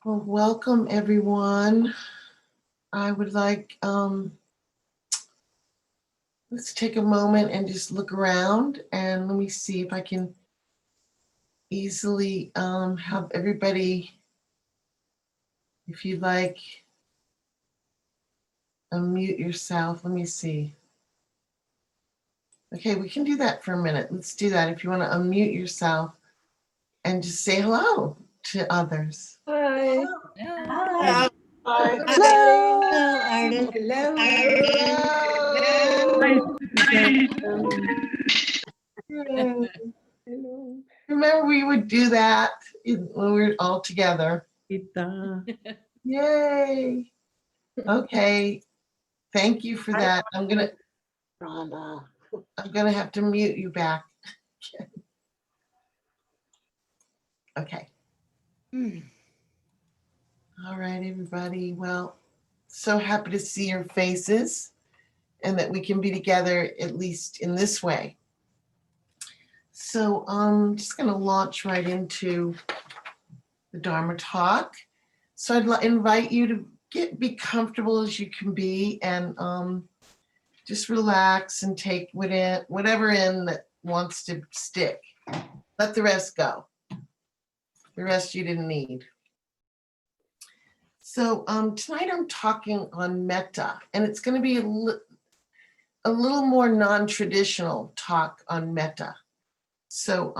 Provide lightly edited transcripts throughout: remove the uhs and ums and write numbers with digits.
Well, welcome everyone. I would like, let's take a moment and just look around and let me see if I can easily have everybody, if you'd like, unmute yourself. Let me see. Okay, we can do that for a minute. Let's do that. If you want to unmute yourself and just say hello to others. Hi. Hi. Hi. Hello. Hello, Arden. Hello. Hello. Hello. Remember, we would do that when we were all together. Kita. Yay. Okay. Thank you for that. I'm gonna have to mute you back. Okay. All right, everybody. Well, so happy to see your faces and that we can be together at least in this way. So I'm just gonna launch right into the Dharma talk. So I'd invite you to be comfortable as you can be and just relax and take whatever in that wants to stick. Let the rest go. The rest you didn't need. So tonight I'm talking on Metta, and it's going to be a little more non-traditional talk on Metta. So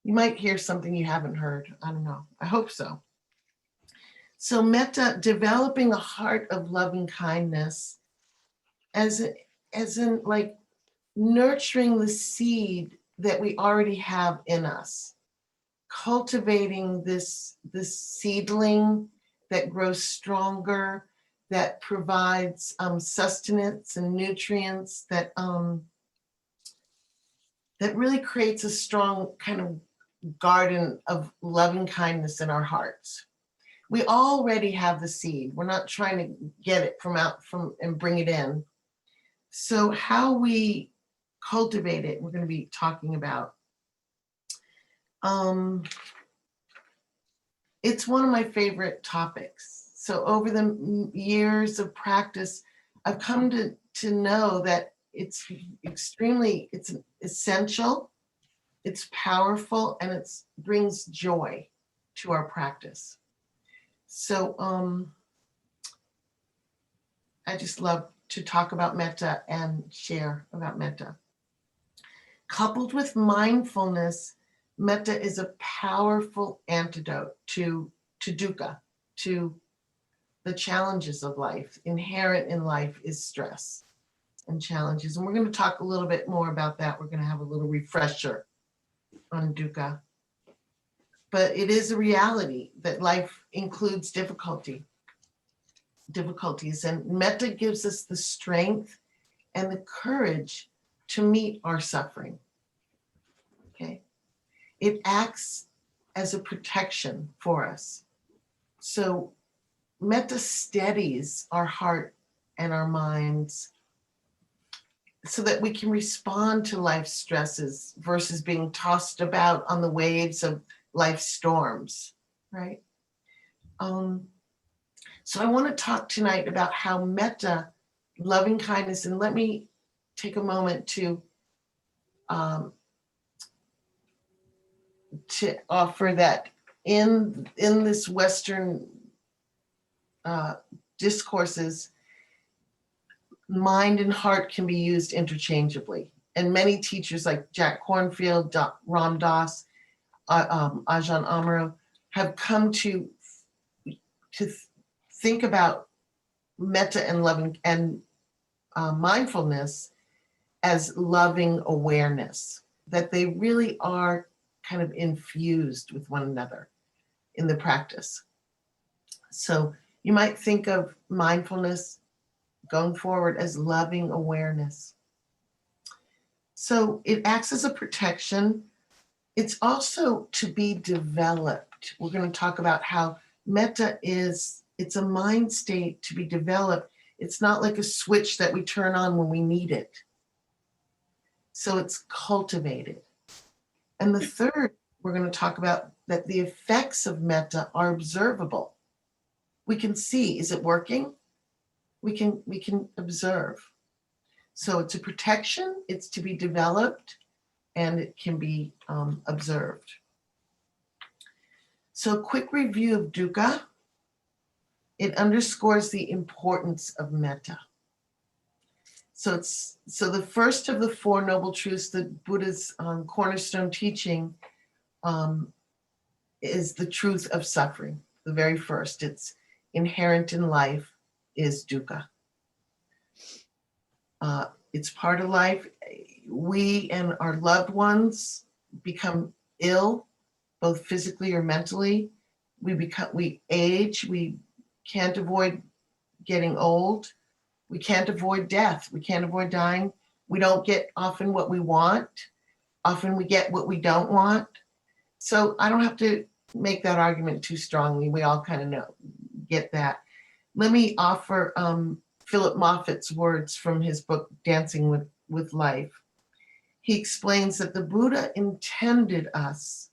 you might hear something you haven't heard. I don't know. I hope so. So Metta, developing a heart of loving kindness, as in like nurturing the seed that we already have in us, cultivating this seedling that grows stronger, that provides sustenance and nutrients, that really creates a strong kind of garden of loving kindness in our hearts. We already have the seed. We're not trying to get it from and bring it in. So how we cultivate it, we're going to be talking about. It's one of my favorite topics. So over the years of practice, I've come to know that it's essential, it's powerful, and it brings joy to our practice. So I just love to talk about Metta and share about Metta. Coupled with mindfulness, Metta is a powerful antidote to dukkha, to the challenges of life. Inherent in life is stress and challenges. And we're going to talk a little bit more about that. We're going to have a little refresher on dukkha. But it is a reality that life includes difficulties. And Metta gives us the strength and the courage to meet our suffering. Okay. It acts as a protection for us. So Metta steadies our heart and our minds so that we can respond to life's stresses versus being tossed about on the waves of life's storms, right? So I want to talk tonight about how Metta, loving kindness, and let me take a moment to offer that in this Western discourses, mind and heart can be used interchangeably. And many teachers like Jack Kornfield, Ram Dass, Ajahn Amaro have come to think about Metta and loving and mindfulness as loving awareness, that they really are kind of infused with one another in the practice. So you might think of mindfulness going forward as loving awareness. So it acts as a protection. It's also to be developed. We're going to talk about how Metta it's a mind state to be developed. It's not like a switch that we turn on when we need it. So it's cultivated. And the third we're going to talk about that the effects of metta are observable. We can see, is it working? We can observe. So it's a protection, it's to be developed, and it can be observed. So a quick review of dukkha. It underscores the importance of metta. So the first of the Four Noble Truths, the Buddha's cornerstone teaching, is the truth of suffering. The very first, it's inherent in life is dukkha. It's part of life. We and our loved ones become ill, both physically or mentally. We age. We can't avoid getting old. We can't avoid death. We can't avoid dying. We don't get often what we want. Often we get what we don't want. So I don't have to make that argument too strongly. We all kind of get that. Let me offer Philip Moffat's words from his book, Dancing with Life. He explains that the Buddha intended us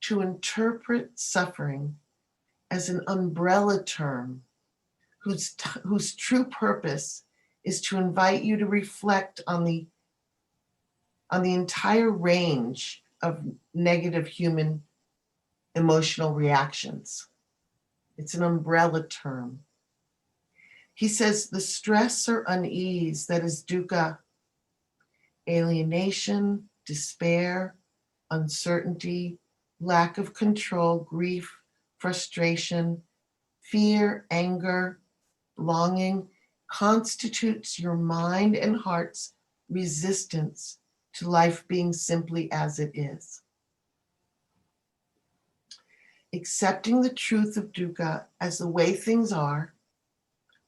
to interpret suffering as an umbrella term whose true purpose is to invite you to reflect on the entire range of negative human emotional reactions. It's an umbrella term. He says the stress or unease that is dukkha, alienation, despair, uncertainty, lack of control, grief, frustration, fear, anger, longing, constitutes your mind and heart's resistance to life being simply as it is. Accepting the truth of dukkha as the way things are,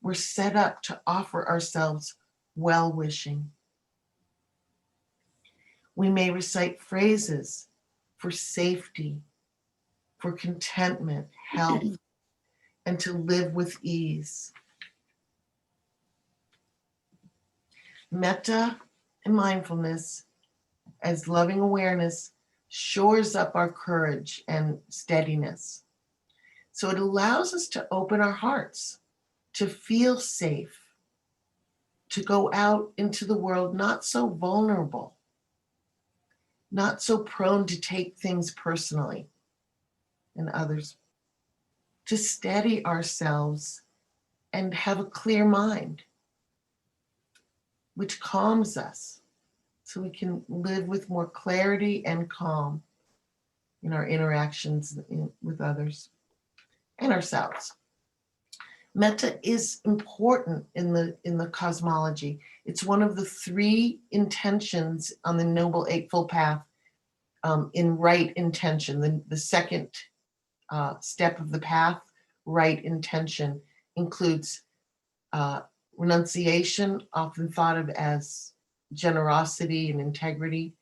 we're set up to offer ourselves well-wishing. We may recite phrases for safety, for contentment, health, and to live with ease. Metta and mindfulness as loving awareness shores up our courage and steadiness. So it allows us to open our hearts, to feel safe, to go out into the world not so vulnerable, not so prone to take things personally and others, to steady ourselves and have a clear mind, which calms us so we can live with more clarity and calm in our interactions with others and ourselves. Metta is important in the cosmology. It's one of the three intentions on the Noble Eightfold Path in right intention. The second step of the path, right intention, includes renunciation, often thought of as generosity and integrity.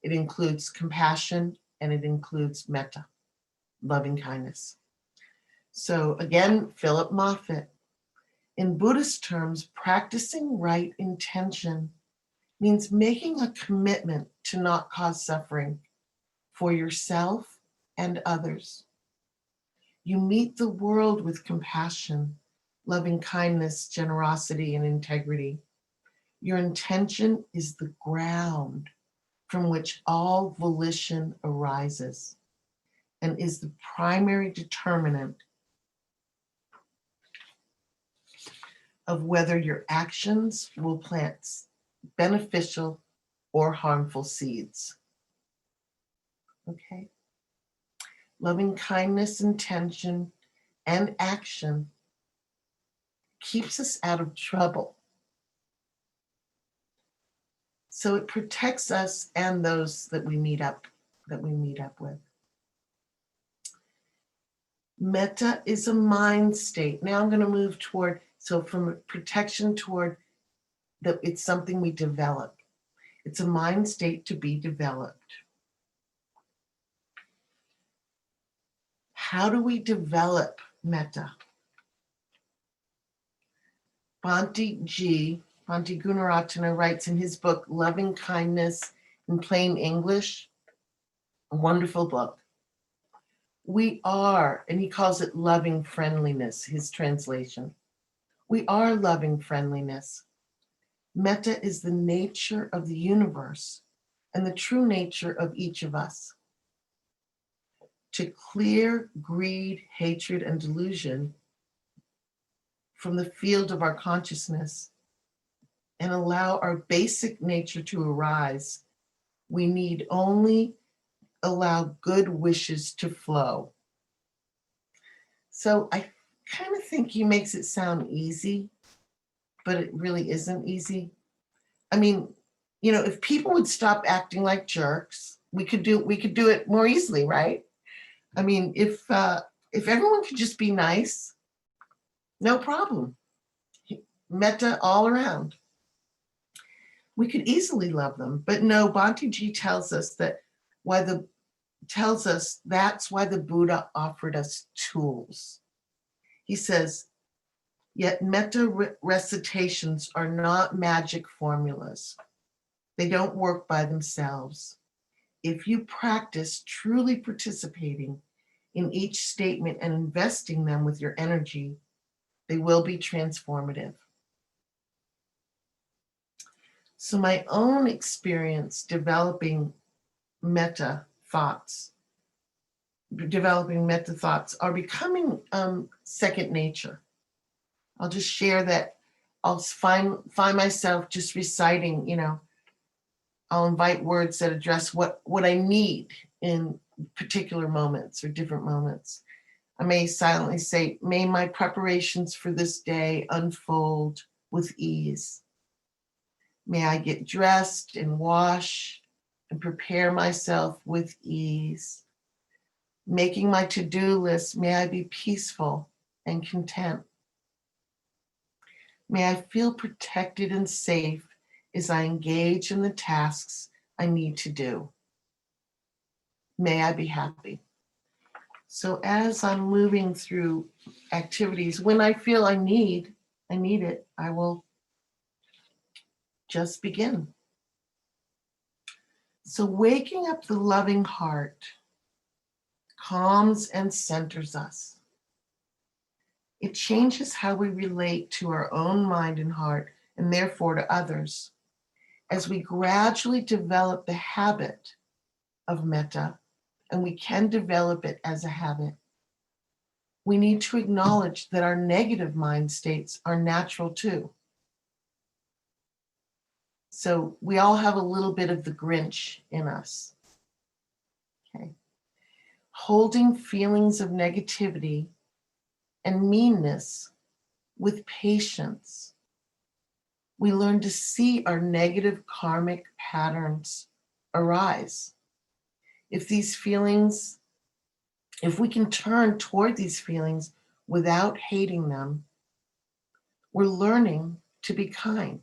It includes compassion, and it includes metta, loving kindness. So again, Philip Moffat. In Buddhist terms, practicing right intention means making a commitment to not cause suffering for yourself and others. You meet the world with compassion, loving kindness, generosity, and integrity. Your intention is the ground from which all volition arises and is the primary determinant of whether your actions will plant beneficial or harmful seeds. Okay? Loving kindness, intention, and action keeps us out of trouble. So it protects us and those that we meet up with. Metta is a mind state. Now I'm going to move toward, so from protection toward that it's something we develop. It's a mind state to be developed. How do we develop metta? Bhante Gunaratana writes in his book, Loving Kindness in Plain English, a wonderful book. We are, and he calls it loving friendliness, his translation. We are loving friendliness. Metta is the nature of the universe and the true nature of each of us. To clear greed, hatred, and delusion from the field of our consciousness and allow our basic nature to arise, we need only allow good wishes to flow. So I kind of think he makes it sound easy, but it really isn't easy. I mean, if people would stop acting like jerks, we could do it more easily, right? I mean, if everyone could just be nice, no problem. Metta all around. We could easily love them, but no, Bhante Ji tells us that's why the Buddha offered us tools. He says, yet metta recitations are not magic formulas. They don't work by themselves. If you practice truly participating in each statement and investing them with your energy, they will be transformative. So my own experience developing metta thoughts are becoming second nature. I'll just share that I'll find myself just reciting, I'll invite words that address what I need in particular moments or different moments. I may silently say, may my preparations for this day unfold with ease. May I get dressed and wash and prepare myself with ease. Making my to-do list, may I be peaceful and content. May I feel protected and safe as I engage in the tasks I need to do. May I be happy. So as I'm moving through activities, when I feel I need it, I will just begin. So waking up the loving heart calms and centers us. It changes how we relate to our own mind and heart, and therefore to others. As we gradually develop the habit of metta, and we can develop it as a habit, we need to acknowledge that our negative mind states are natural too. So we all have a little bit of the Grinch in us. Okay. Holding feelings of negativity and meanness with patience, we learn to see our negative karmic patterns arise. If we can turn toward these feelings without hating them, we're learning to be kind.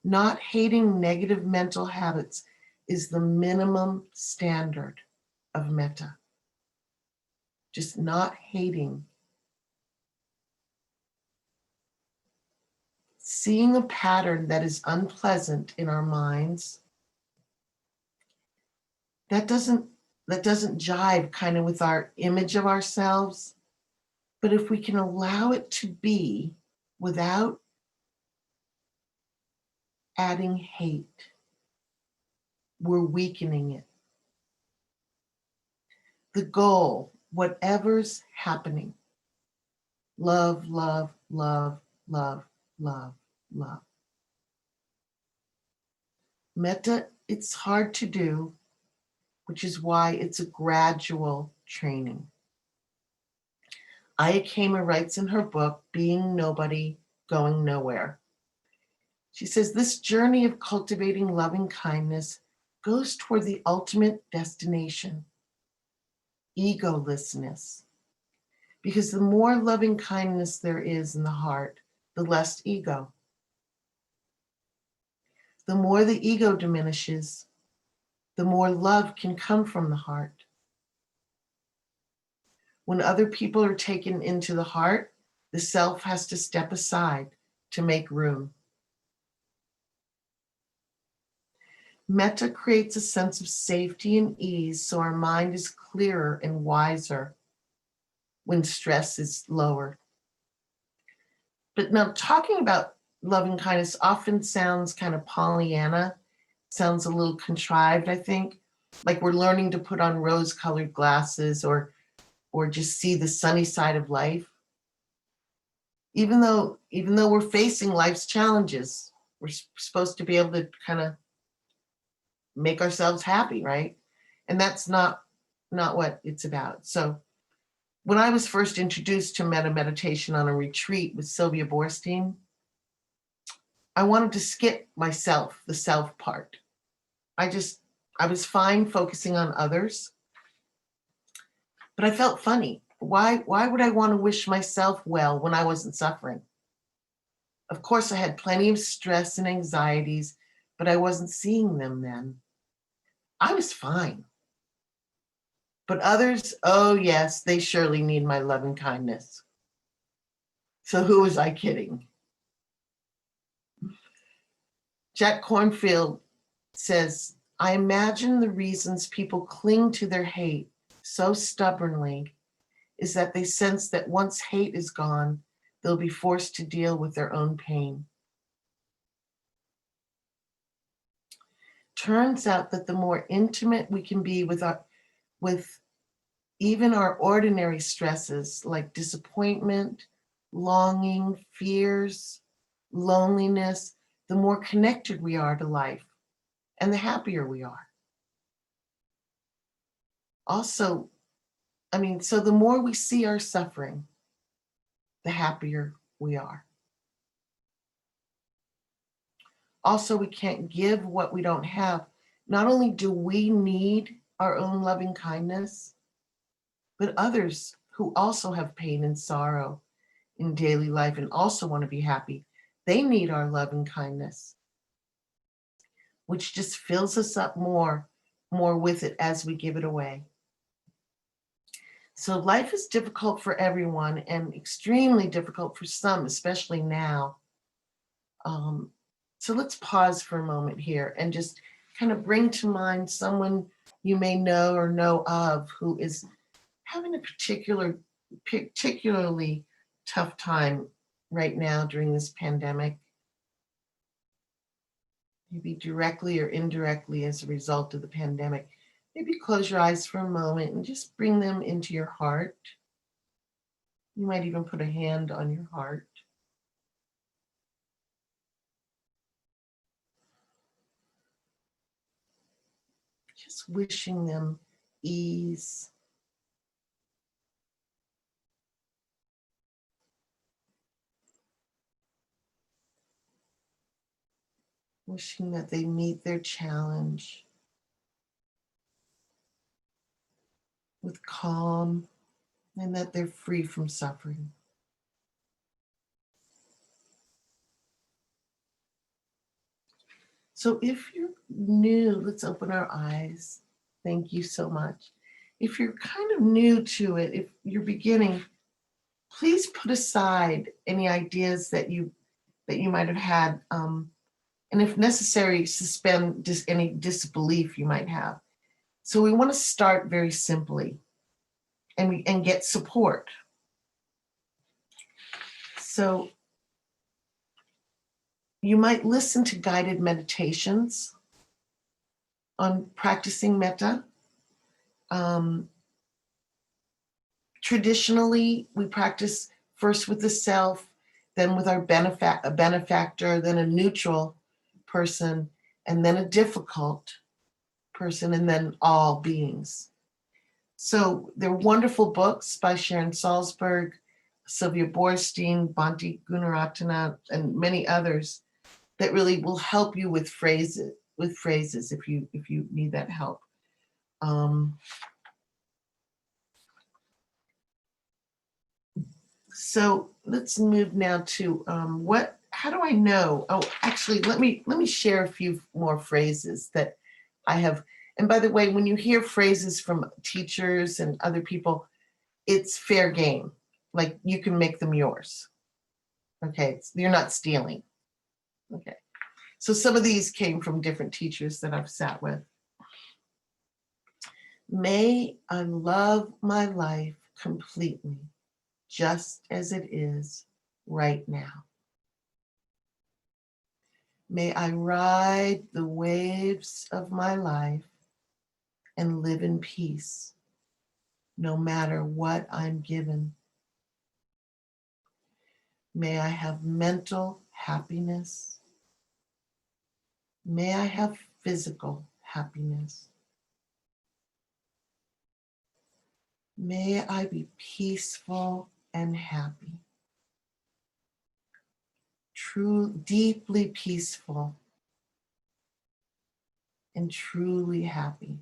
Not hating negative mental habits is the minimum standard of metta. Just not hating. Seeing a pattern that is unpleasant in our minds, that doesn't jive kind of with our image of ourselves. But if we can allow it to be without adding hate, we're weakening it. The goal, whatever's happening, love, love, love, love, love, love. Metta, it's hard to do, which is why it's a gradual training. Aya Khema writes in her book, Being Nobody, Going Nowhere. She says, this journey of cultivating loving kindness goes toward the ultimate destination, egolessness. Because the more loving kindness there is in the heart, the less ego. The more the ego diminishes, the more love can come from the heart. When other people are taken into the heart, the self has to step aside to make room. Metta creates a sense of safety and ease so our mind is clearer and wiser when stress is lower. But now talking about loving kindness often sounds kind of Pollyanna, sounds a little contrived, I think, like we're learning to put on rose-colored glasses or just see the sunny side of life. Even though we're facing life's challenges, we're supposed to be able to kind of make ourselves happy, right? And that's not what it's about. So when I was first introduced to metta meditation on a retreat with Sylvia Boorstein, I wanted to skip myself, the self part. I was fine focusing on others, but I felt funny. Why would I want to wish myself well when I wasn't suffering? Of course, I had plenty of stress and anxieties, but I wasn't seeing them then. I was fine. But others, oh yes, they surely need my loving kindness. So who was I kidding? Jack Kornfield says, I imagine the reasons people cling to their hate so stubbornly is that they sense that once hate is gone, they'll be forced to deal with their own pain. Turns out that the more intimate we can be with even our ordinary stresses like disappointment, longing, fears, loneliness, the more connected we are to life and the happier we are. Also, so the more we see our suffering, the happier we are. Also, we can't give what we don't have. Not only do we need our own loving kindness, but others who also have pain and sorrow in daily life and also want to be happy, they need our loving kindness, which just fills us up more with it as we give it away. So life is difficult for everyone and extremely difficult for some, especially now. So let's pause for a moment here and just kind of bring to mind someone you may know or know of who is having a particularly tough time right now during this pandemic, maybe directly or indirectly as a result of the pandemic. Maybe close your eyes for a moment and just bring them into your heart. You might even put a hand on your heart. Just wishing them ease. Wishing that they meet their challenge with calm and that they're free from suffering. So if you're new, let's open our eyes. Thank you so much. If you're kind of new to it, if you're beginning, please put aside any ideas that you might have had, and if necessary, suspend any disbelief you might have. So we want to start very simply and get support. So you might listen to guided meditations on practicing metta. Traditionally, we practice first with the self, then with our benefactor, then a neutral person, and then a difficult person, and then all beings. So there are wonderful books by Sharon Salzberg, Sylvia Boorstein, Bhante Gunaratana, and many others that really will help you with phrases if you need that help. So let's move now to how do I know? Oh, actually, let me share a few more phrases that I have. And by the way, when you hear phrases from teachers and other people, it's fair game. Like you can make them yours. Okay, you're not stealing. Okay. So some of these came from different teachers that I've sat with. May I love my life completely, just as it is right now. May I ride the waves of my life and live in peace, no matter what I'm given. May I have mental happiness. May I have physical happiness. May I be peaceful and happy. True, deeply peaceful and truly happy.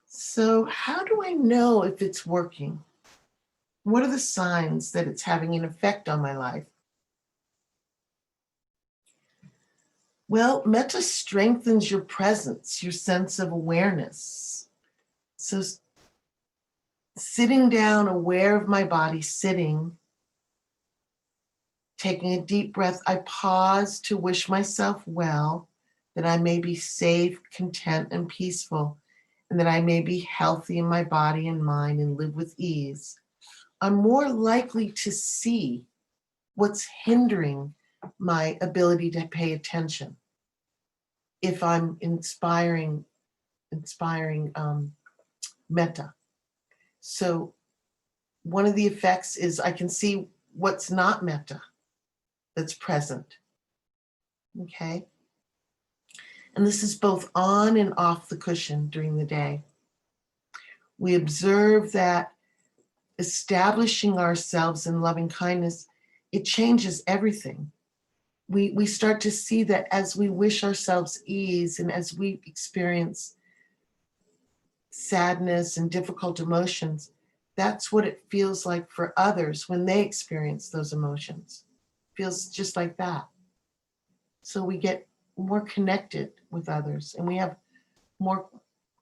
So, how do I know if it's working? What are the signs that it's having an effect on my life? Well, Metta strengthens your presence, your sense of awareness. So, sitting down, aware of my body, sitting, taking a deep breath, I pause to wish myself well, that I may be safe, content, and peaceful, and that I may be healthy in my body and mind and live with ease. I'm more likely to see what's hindering my ability to pay attention if I'm inspiring metta. So one of the effects is I can see what's not metta that's present. Okay. And this is both on and off the cushion during the day. We observe that establishing ourselves in loving kindness, it changes everything. We start to see that as we wish ourselves ease and as we experience sadness and difficult emotions, that's what it feels like for others when they experience those emotions. It feels just like that. So we get more connected with others and we have more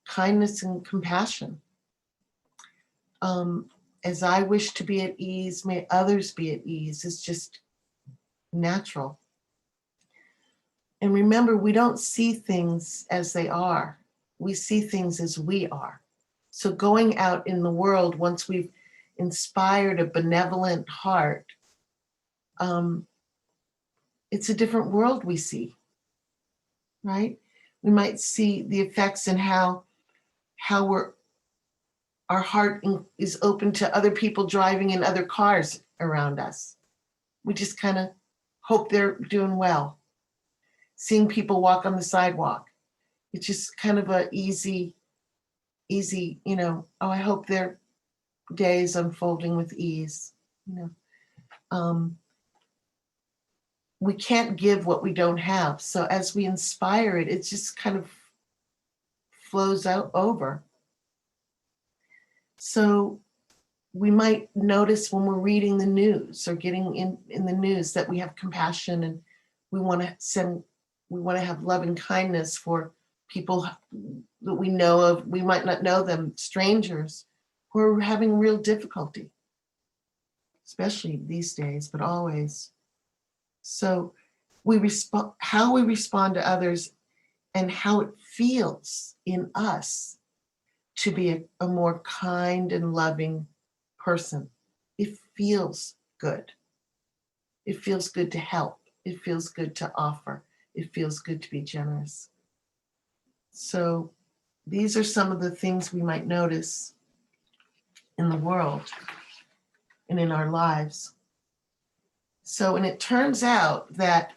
kindness and compassion. As I wish to be at ease, may others be at ease. It's just natural. And remember, we don't see things as they are. We see things as we are. So going out in the world, once we've inspired a benevolent heart, it's a different world we see, right? We might see the effects in how our heart is open to other people driving in other cars around us. We just kind of hope they're doing well. Seeing people walk on the sidewalk, it's just kind of a easy, oh, I hope their day is unfolding with ease. We can't give what we don't have. So as we inspire it, it just kind of flows out over. So we might notice when we're reading the news or getting in the news that we have compassion and we want to have love and kindness for people that we know of. We might not know them, strangers who are having real difficulty, especially these days, but always. So how we respond to others and how it feels in us to be a more kind and loving person. It feels good. It feels good to help. It feels good to offer. It feels good to be generous. So these are some of the things we might notice in the world and in our lives. So, and it turns out that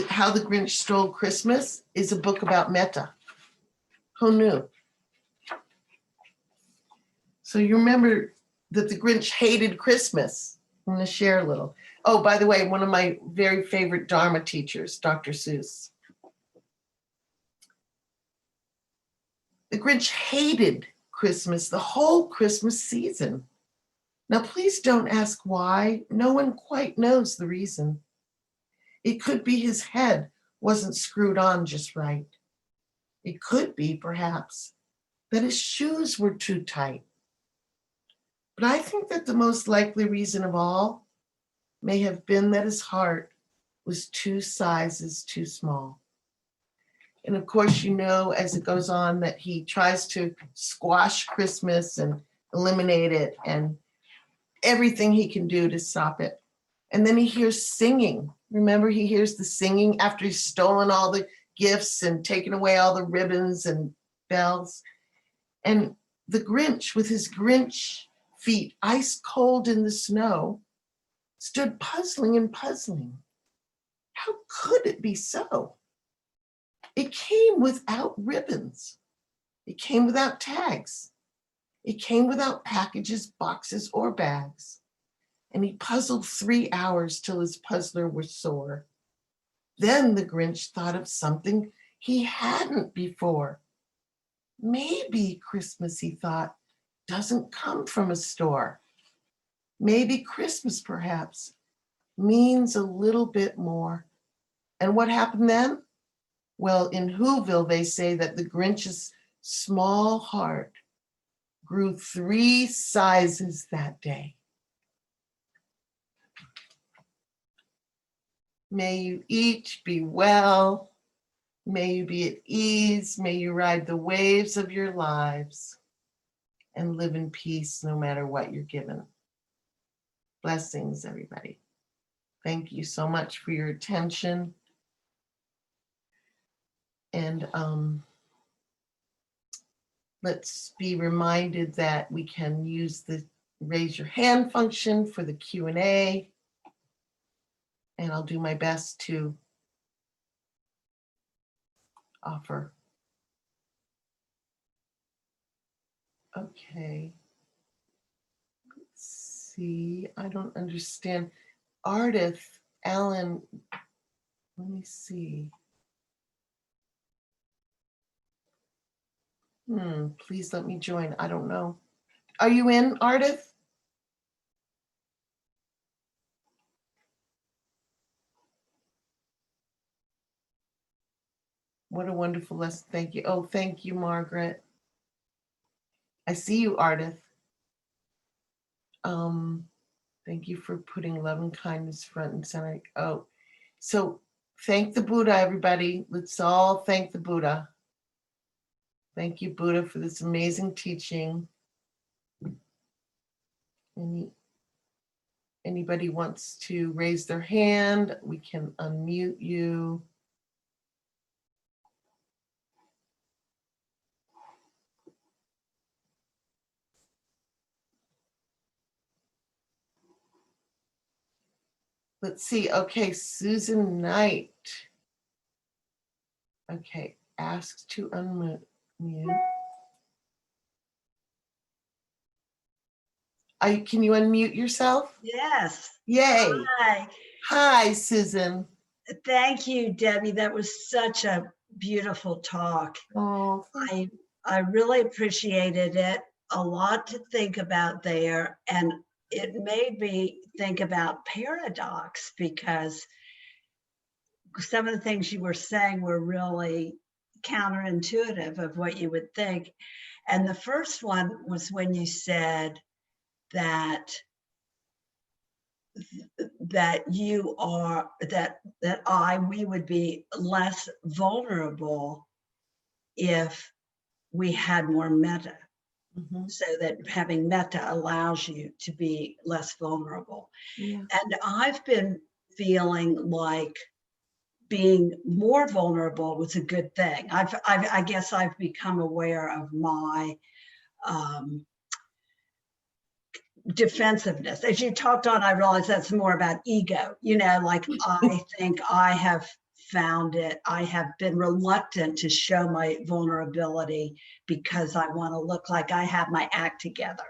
How the Grinch Stole Christmas is a book about metta. Who knew? So you remember that the Grinch hated Christmas. I'm going to share a little. Oh, by the way, one of my very favorite Dharma teachers, Dr. Seuss. The Grinch hated Christmas, the whole Christmas season. Now, please don't ask why. No one quite knows the reason. It could be his head wasn't screwed on just right. It could be, perhaps, that his shoes were too tight. But I think that the most likely reason of all may have been that his heart was 2 sizes too small. And of course, you know, as it goes on, that he tries to squash Christmas and eliminate it and everything he can do to stop it. And then he hears singing. Remember, he hears the singing after he's stolen all the gifts and taken away all the ribbons and bells. And the Grinch, with his Grinch feet ice cold in the snow, stood puzzling and puzzling. How could it be so? It came without ribbons. It came without tags. It came without packages, boxes, or bags. And he puzzled 3 hours till his puzzler was sore. Then the Grinch thought of something he hadn't before. Maybe Christmas, he thought, doesn't come from a store. Maybe Christmas, perhaps, means a little bit more. And what happened then? Well, in Whoville, they say that the Grinch's small heart grew 3 sizes that day. May you each be well. May you be at ease. May you ride the waves of your lives and live in peace no matter what you're given. Blessings, everybody. Thank you so much for your attention. And let's be reminded that we can use the raise your hand function for the Q&A. And I'll do my best to offer. Okay. Let's see. I don't understand. Ardith, Alan, let me see. Please let me join. I don't know. Are you in, Ardith? What a wonderful lesson. Thank you. Oh, thank you, Margaret. I see you, Ardith. Thank you for putting love and kindness front and center. Oh, so thank the Buddha, everybody. Let's all thank the Buddha. Thank you, Buddha, for this amazing teaching. Anybody wants to raise their hand, we can unmute you. Let's see. Okay, Susan Knight. Okay, asked to unmute. Can you unmute yourself? Yes. Yay. Hi. Hi, Susan. Thank you, Debbie. That was such a beautiful talk. Oh, I really appreciated it. A lot to think about there. And it made me think about paradox, because some of the things you were saying were really counterintuitive of what you would think. And the first one was when you said that you are, we would be less vulnerable if we had more metta. mm-hmm. So that having metta allows you to be less vulnerable. Yeah. And I've been feeling like being more vulnerable was a good thing. I guess I've become aware of my defensiveness. As you talked on, I realized that's more about ego. You know, like I think I have found it, I have been reluctant to show my vulnerability because I want to look like I have my act together.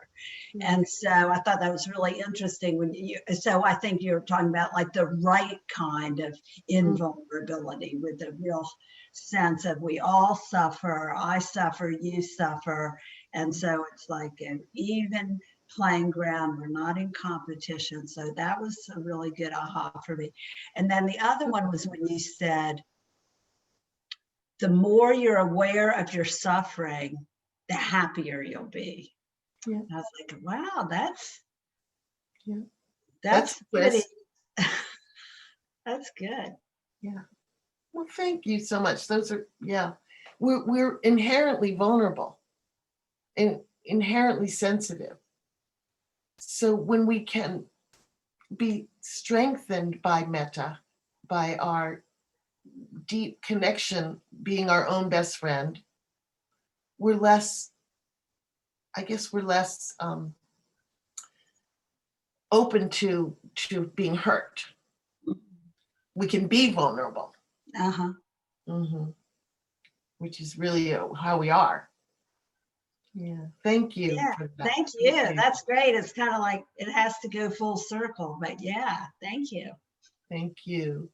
And so I thought that was really interesting when so I think you're talking about like the right kind of invulnerability, with the real sense of we all suffer, I suffer, you suffer. And so it's like an even playing ground. We're not in competition. So that was a really good aha for me. And then the other one was when you said, the more you're aware of your suffering, the happier you'll be. Yeah. I was like, wow, that's Yeah. that's That's pretty. Chris. That's good. Yeah. Well, thank you so much. Those are, yeah. We're inherently vulnerable and inherently sensitive. So when we can be strengthened by metta, by our deep connection, being our own best friend, we're less, I guess we're less open to being hurt. We can be vulnerable, Uh-huh. which is really how we are. Yeah. Thank you Yeah. for that. Thank you. That's great. It's kind of like it has to go full circle, but yeah, thank you. Thank you.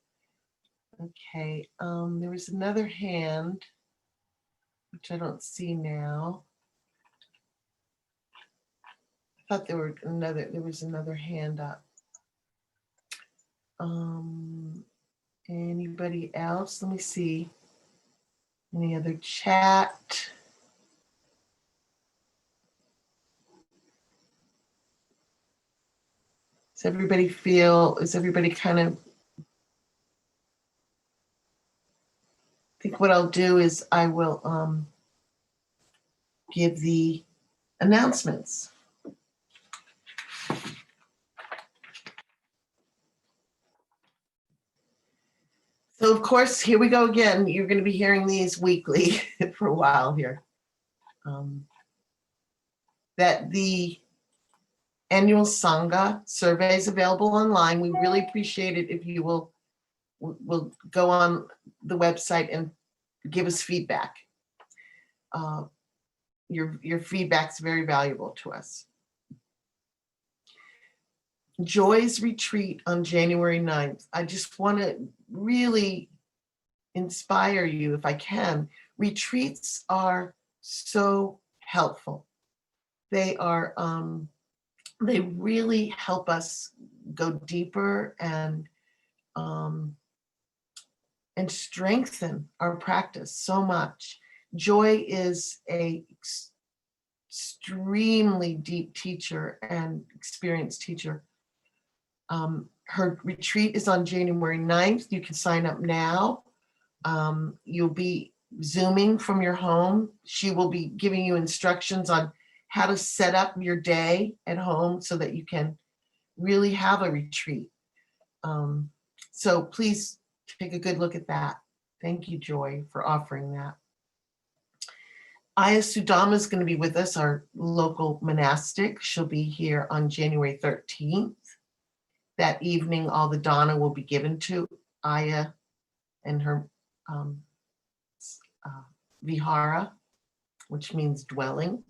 Okay. There was another hand, which I don't see now. I thought there was another hand up. Anybody else? Let me see. Any other chat? Is everybody kind of, I think what I'll do is I will give the announcements. So of course, here we go again. You're going to be hearing these weekly for a while here. That the annual Sangha survey is available online. We really appreciate it if you will go on the website and give us feedback. Your feedback's very valuable to us. Joy's retreat on January 9th. I just want to really inspire you if I can. Retreats are so helpful. They are, they really help us go deeper and strengthen our practice so much. Joy is a extremely deep teacher and experienced teacher. Her retreat is on January 9th. You can sign up now. You'll be Zooming from your home. She will be giving you instructions on how to set up your day at home so that you can really have a retreat. So please take a good look at that. Thank you, Joy, for offering that. Aya Sudama is going to be with us, our local monastic. She'll be here on January 13th. That evening, all the dana will be given to Aya and her vihara, which means dwelling.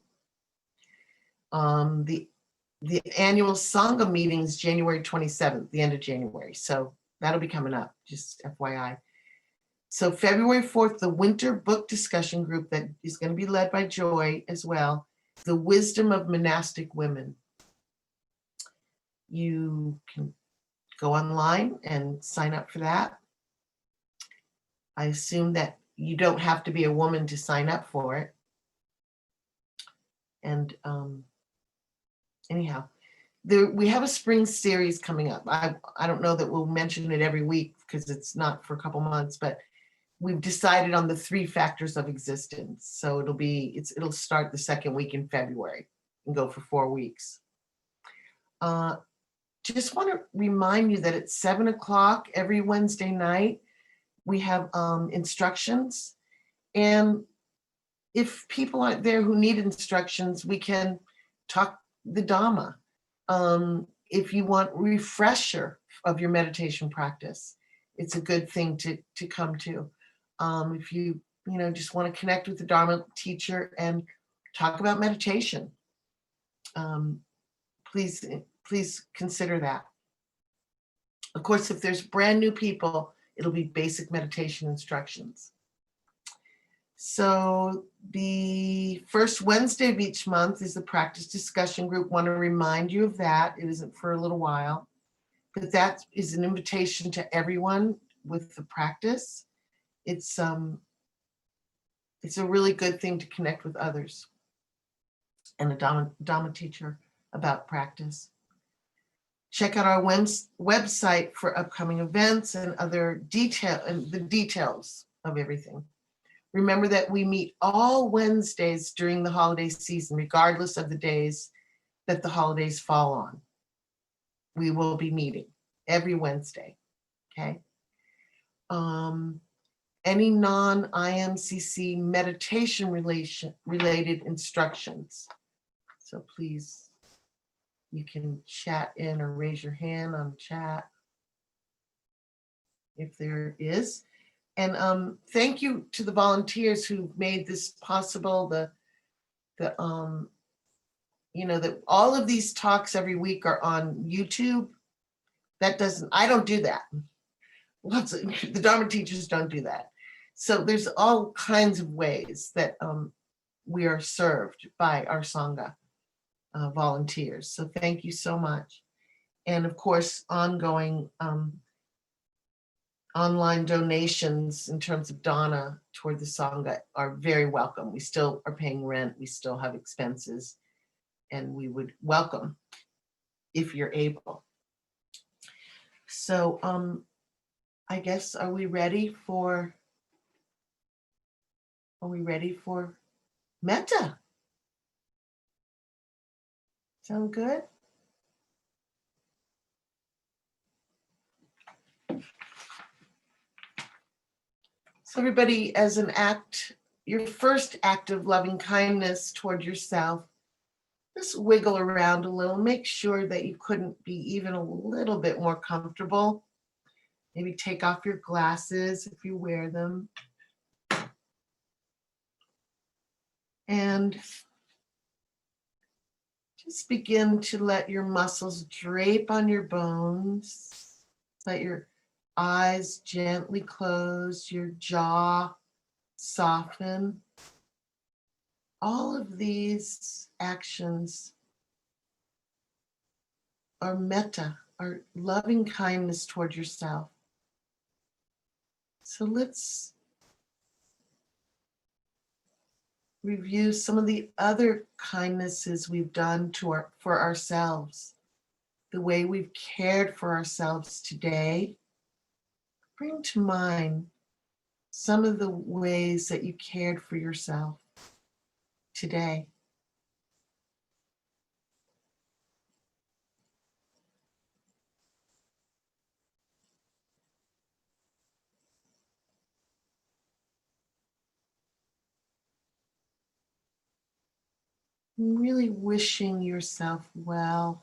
The annual Sangha meeting is January 27th, the end of January. So that'll be coming up, just FYI. So February 4th, the winter book discussion group that is going to be led by Joy as well, The Wisdom of Monastic Women. You can go online and sign up for that. I assume that you don't have to be a woman to sign up for it. And anyhow, we have a spring series coming up. I don't know that we'll mention it every week because it's not for a couple months, but we've decided on the 3 factors of existence. So it'll start the second week in February and go for 4 weeks. Just want to remind you that at 7:00 every Wednesday night, we have instructions. And if people aren't there who need instructions, we can talk the Dhamma. If you want refresher of your meditation practice, it's a good thing to come to. If you just want to connect with the Dharma teacher and talk about meditation, please consider that. Of course, if there's brand new people, it'll be basic meditation instructions. So the first Wednesday of each month is the practice discussion group. Want to remind you of that. It isn't for a little while, but that is an invitation to everyone with the practice. It's a really good thing to connect with others. and a Dharma teacher about practice. Check out our website for upcoming events and other the details of everything. Remember that we meet all Wednesdays during the holiday season, regardless of the days that the holidays fall on. We will be meeting every Wednesday, okay? Any non-IMCC meditation related instructions. So please, you can chat in or raise your hand on chat if there is. And thank you to the volunteers who made this possible. That all of these talks every week are on YouTube. I don't do that. The Dharma teachers don't do that. So there's all kinds of ways that we are served by our Sangha volunteers. So thank you so much. And of course, ongoing online donations in terms of dana toward the Sangha are very welcome. We still are paying rent. We still have expenses, and we would welcome if you're able. So I guess, are we ready for Metta? Sound good? So everybody, as an act, your first act of loving kindness toward yourself, just wiggle around a little. Make sure that you couldn't be even a little bit more comfortable. Maybe take off your glasses if you wear them. And just begin to let your muscles drape on your bones. Let your eyes gently close, your jaw soften. All of these actions are metta, are loving kindness toward yourself. So let's review some of the other kindnesses we've done for ourselves, the way we've cared for ourselves today. Bring to mind some of the ways that you cared for yourself today. Really wishing yourself well.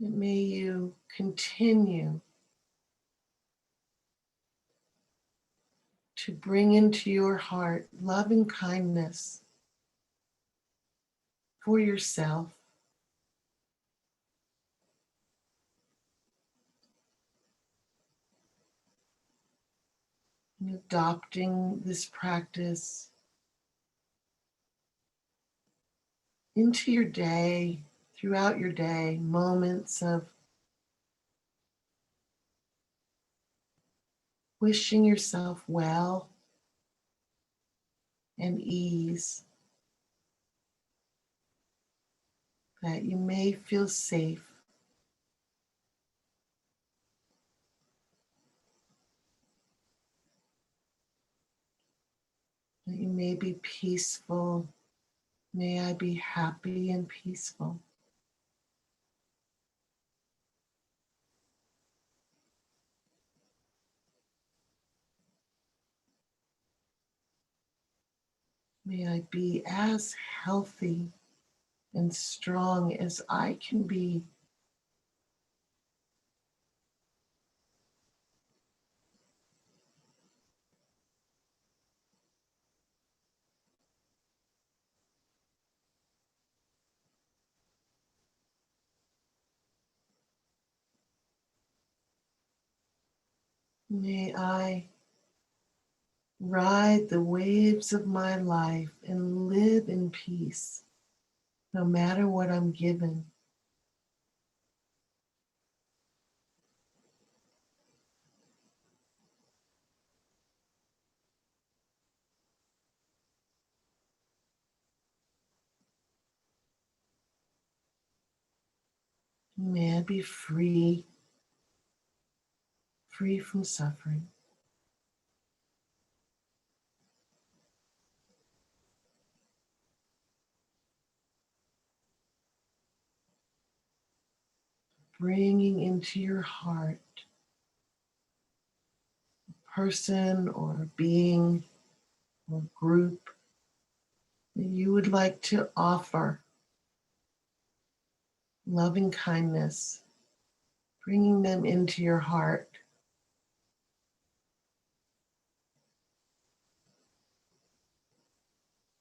And may you continue to bring into your heart loving kindness for yourself. And adopting this practice into your day, throughout your day, moments of wishing yourself well and ease, that you may feel safe, that you may be peaceful. May I be happy and peaceful. May I be as healthy and strong as I can be. May I ride the waves of my life and live in peace, no matter what I'm given. May I be free, free from suffering. Bringing into your heart a person or a being or group that you would like to offer loving kindness, bringing them into your heart.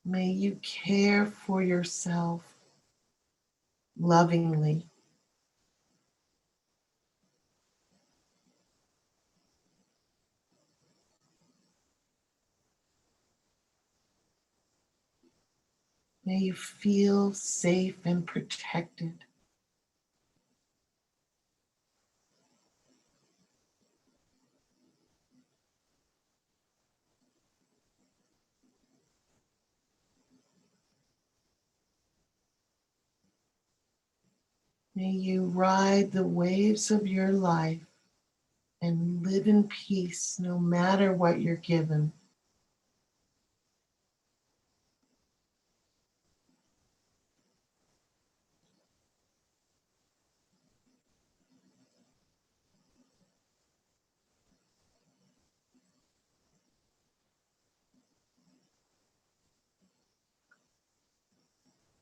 May you care for yourself lovingly. May you feel safe and protected. May you ride the waves of your life and live in peace no matter what you're given.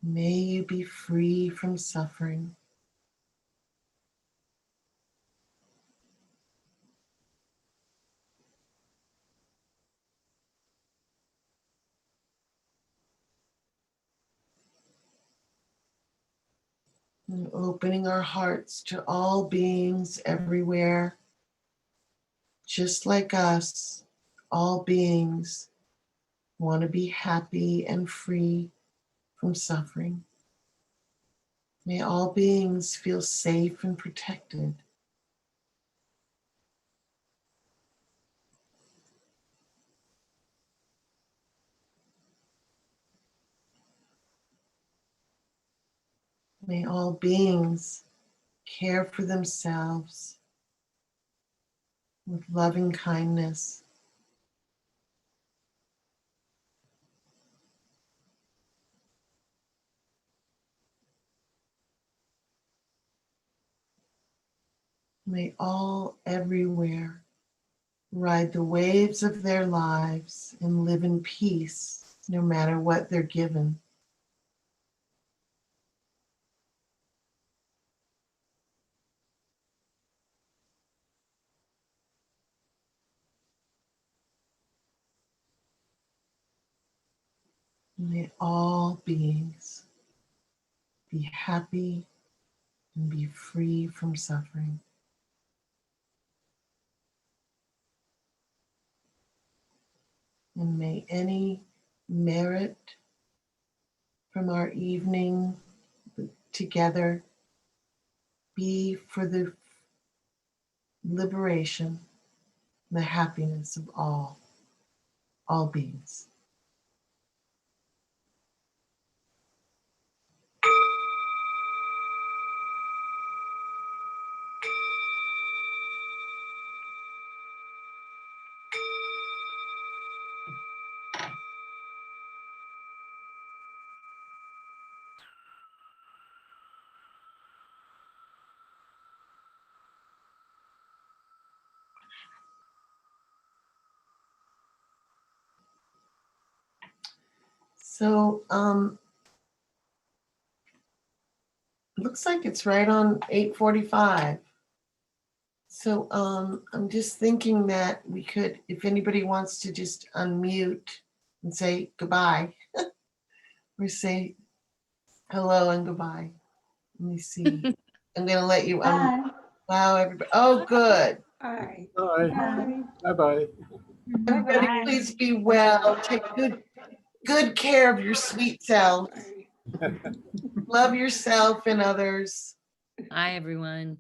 May you be free from suffering. And opening our hearts to all beings everywhere, just like us, all beings want to be happy and free from suffering. May all beings feel safe and protected. May all beings care for themselves with loving kindness. May all everywhere ride the waves of their lives and live in peace no matter what they're given. May all beings be happy and be free from suffering. And may any merit from our evening together be for the liberation, the happiness of all beings. So looks like it's right on 8:45. So I'm just thinking that we could, if anybody wants to just unmute and say goodbye, or say hello and goodbye. Let me see. I'm gonna let you wow everybody. Oh, good. Bye. Bye. Bye. Bye-bye. Everybody, please be well. Take good care of your sweet selves. Bye. Love yourself and others. Hi, everyone.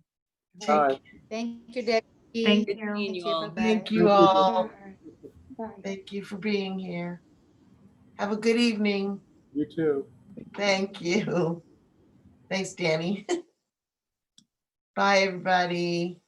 Bye. Thank you, Debbie. Thank Good you. seeing you all. Bye-bye. Thank you all. Bye. Bye. Thank you for being here. Have a good evening. You too. Thank you. Thanks, Danny. Bye, everybody.